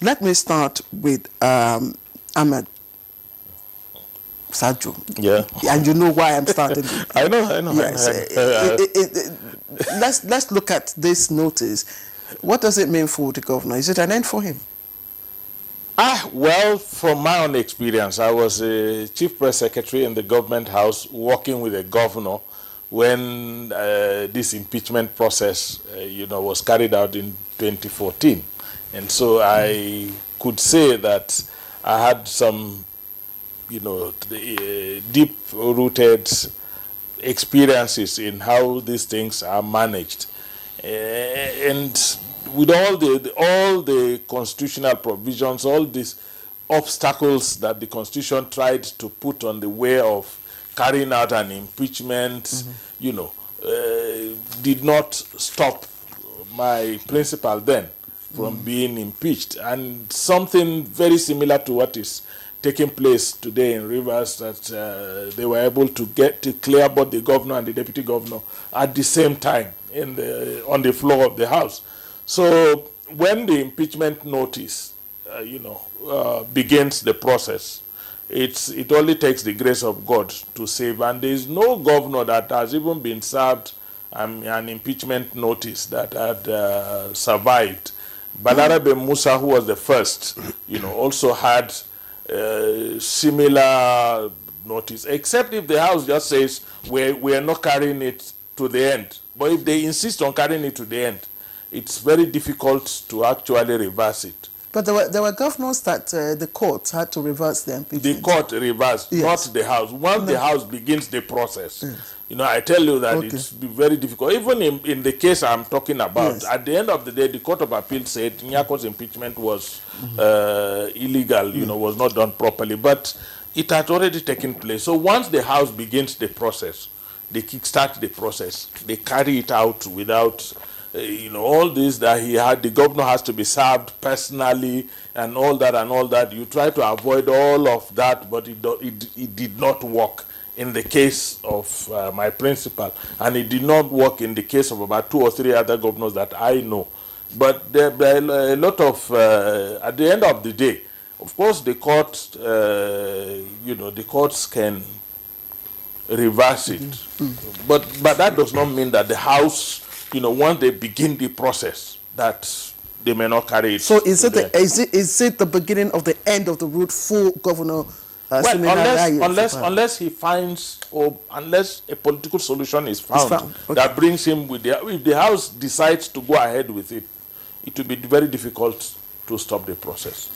Let me start with Ahmad. Sajo. Yeah. And you know why I'm starting with I know. Yes. Let's look at this notice. What does it mean for the governor? Is it an end for him? Well, from my own experience, I was a chief press secretary in the government house working with the governor when this impeachment process, was carried out in 2014. And so I could say that I had some, deep-rooted experiences in how these things are managed. And with all the constitutional provisions, all these obstacles that the Constitution tried to put on the way of carrying out an impeachment, did not stop my principal then from being impeached. And something very similar to what is taking place today in Rivers, that they were able to get to clear both the governor and the deputy governor at the same time on the floor of the House. So when the impeachment notice, begins the process, it only takes the grace of God to save. And there is no governor that has even been served an impeachment notice that had survived. Balarabe Musa, who was the first, also had similar notice, except if the House just says we're not carrying it to the end. But if they insist on carrying it to the end, it's very difficult to actually reverse it. But there were governors that the court had to reverse the impeachment. The court reversed, yes. Not the House. Once the House begins the process, yes. I tell you that it's very difficult. Even in the case I'm talking about, yes. At the end of the day, the Court of Appeal said Nyako's impeachment was illegal, was not done properly. But it had already taken place. So once the House begins the process, they kickstart the process, they carry it out without... all this that the governor has to be served personally and all that. You try to avoid all of that, but it did not work in the case of my principal, and it did not work in the case of about 2 or 3 other governors that I know. But there are a lot of, at the end of the day, of course, the court, the courts can reverse it, but that does not mean that the House, once they begin the process, that they may not carry it. So is it the beginning of the end of the route for Governor? Unless he finds, or unless a political solution is found. Okay. That brings him with if the House decides to go ahead with it, it will be very difficult to stop the process.